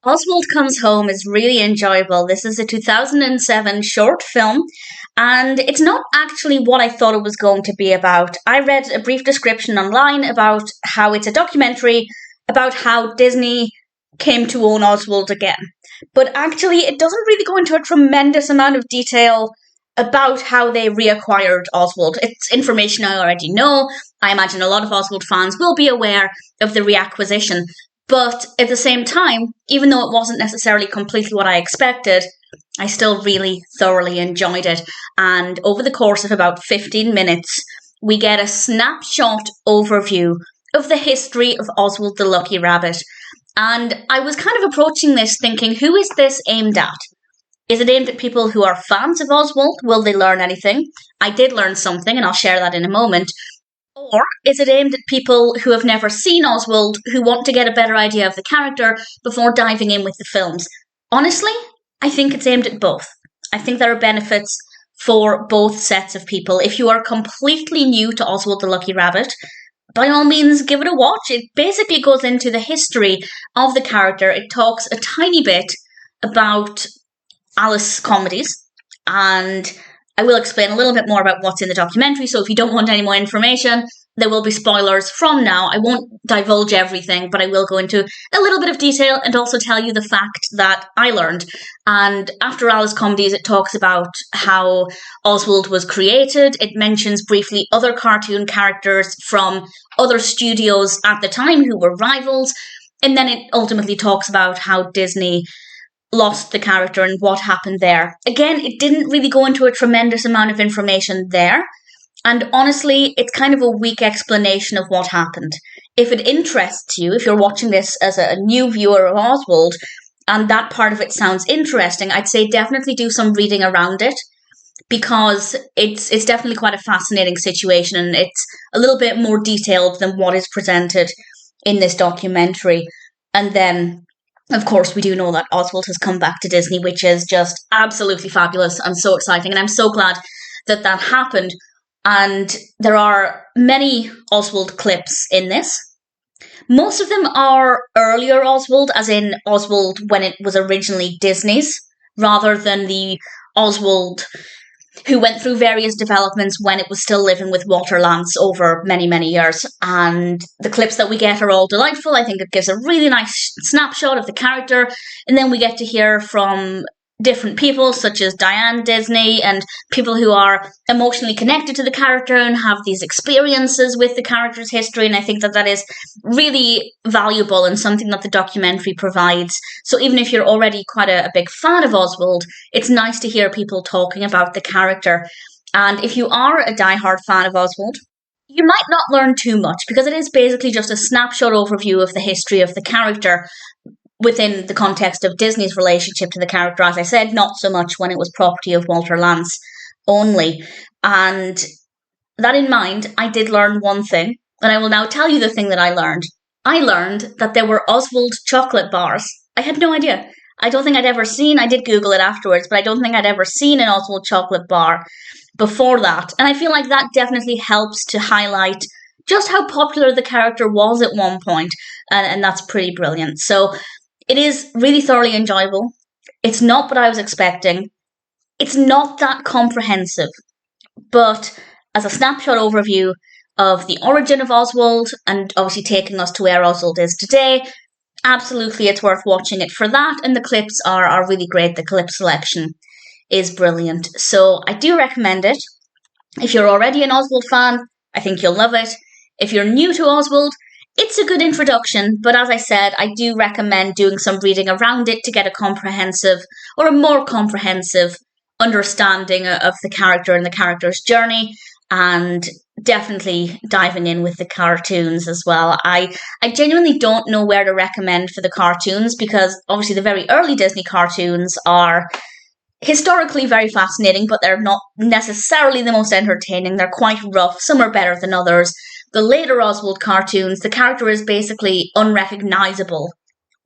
Oswald Comes Home is really enjoyable. This is a 2007 short film, and it's not actually what I thought it was going to be about. I read a brief description online about how it's a documentary about how Disney came to own Oswald again. But actually, it doesn't really go into a tremendous amount of detail about how they reacquired Oswald. It's information I already know. I imagine a lot of Oswald fans will be aware of the reacquisition. But at the same time, even though it wasn't necessarily completely what I expected, I still really thoroughly enjoyed it. And over the course of about 15 minutes, we get a snapshot overview of the history of Oswald the Lucky Rabbit. And I was kind of approaching this thinking, who is this aimed at? Is it aimed at people who are fans of Oswald? Will they learn anything? I did learn something, and I'll share that in a moment. Or is it aimed at people who have never seen Oswald, who want to get a better idea of the character before diving in with the films? Honestly, I think it's aimed at both. I think there are benefits for both sets of people. If you are completely new to Oswald the Lucky Rabbit, by all means, give it a watch. It basically goes into the history of the character. It talks a tiny bit about Alice comedies, and I will explain a little bit more about what's in the documentary, so if you don't want any more information, there will be spoilers from now. I won't divulge everything, but I will go into a little bit of detail and also tell you the fact that I learned. And after Alice Comedies, it talks about how Oswald was created. It mentions briefly other cartoon characters from other studios at the time who were rivals. And then it ultimately talks about how Disney lost the character and what happened there. Again, it didn't really go into a tremendous amount of information there. And honestly, it's kind of a weak explanation of what happened. If it interests you, if you're watching this as a new viewer of Oswald, and that part of it sounds interesting, I'd say definitely do some reading around it, because it's definitely quite a fascinating situation, and it's a little bit more detailed than what is presented in this documentary. And then, of course, we do know that Oswald has come back to Disney, which is just absolutely fabulous and so exciting. And I'm so glad that that happened. And there are many Oswald clips in this. Most of them are earlier Oswald, as in Oswald when it was originally Disney's, rather than the Oswald who went through various developments when it was still living with Walter Lantz over many, many years. And the clips that we get are all delightful. I think it gives a really nice snapshot of the character. And then we get to hear from different people, such as Diane Disney, and people who are emotionally connected to the character and have these experiences with the character's history. And I think that that is really valuable and something that the documentary provides. So even if you're already quite a big fan of Oswald, it's nice to hear people talking about the character. And if you are a diehard fan of Oswald, you might not learn too much, because it is basically just a snapshot overview of the history of the character within the context of Disney's relationship to the character. As I said, not so much when it was property of Walter Lantz only. And that in mind, I did learn one thing, and I will now tell you the thing that I learned. I learned that there were Oswald chocolate bars. I had no idea. I don't think I'd ever seen, I did Google it afterwards, but I don't think I'd ever seen an Oswald chocolate bar before that. And I feel like that definitely helps to highlight just how popular the character was at one point, and that's pretty brilliant. So it is really thoroughly enjoyable. It's not what I was expecting. It's not that comprehensive, but as a snapshot overview of the origin of Oswald, and obviously taking us to where Oswald is today, absolutely it's worth watching it for that, and the clips are really great. The clip selection is brilliant. So I do recommend it. If you're already an Oswald fan, I think you'll love it. If you're new to Oswald, it's a good introduction, but as I said, I do recommend doing some reading around it to get a comprehensive, or a more comprehensive, understanding of the character and the character's journey, and definitely diving in with the cartoons as well. I genuinely don't know where to recommend for the cartoons, because obviously the very early Disney cartoons are historically very fascinating, but they're not necessarily the most entertaining. They're quite rough. Some are better than others. The later Oswald cartoons, the character is basically unrecognizable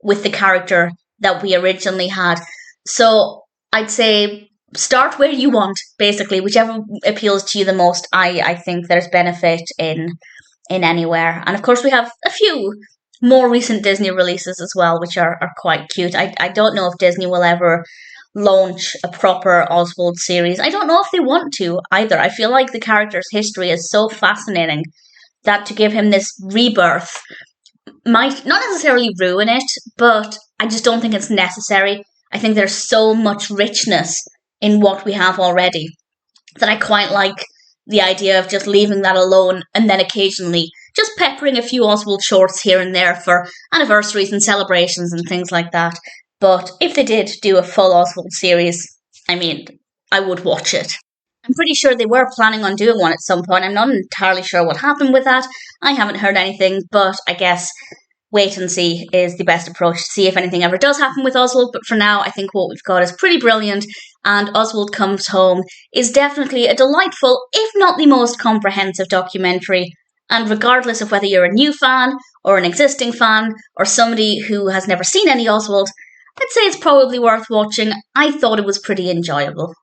with the character that we originally had. So I'd say start where you want, basically, whichever appeals to you the most. I think there's benefit in anywhere. And of course we have a few more recent Disney releases as well, which are quite cute. I don't know if Disney will ever launch a proper Oswald series. I don't know if they want to either. I feel like the character's history is so fascinating that to give him this rebirth might not necessarily ruin it, but I just don't think it's necessary. I think there's so much richness in what we have already that I quite like the idea of just leaving that alone and then occasionally just peppering a few Oswald shorts here and there for anniversaries and celebrations and things like that. But if they did do a full Oswald series, I mean, I would watch it. I'm pretty sure they were planning on doing one at some point. I'm not entirely sure what happened with that. I haven't heard anything, but I guess wait and see is the best approach to see if anything ever does happen with Oswald. But for now, I think what we've got is pretty brilliant, and Oswald Comes Home is definitely a delightful, if not the most comprehensive documentary. And regardless of whether you're a new fan, or an existing fan, or somebody who has never seen any Oswald, I'd say it's probably worth watching. I thought it was pretty enjoyable.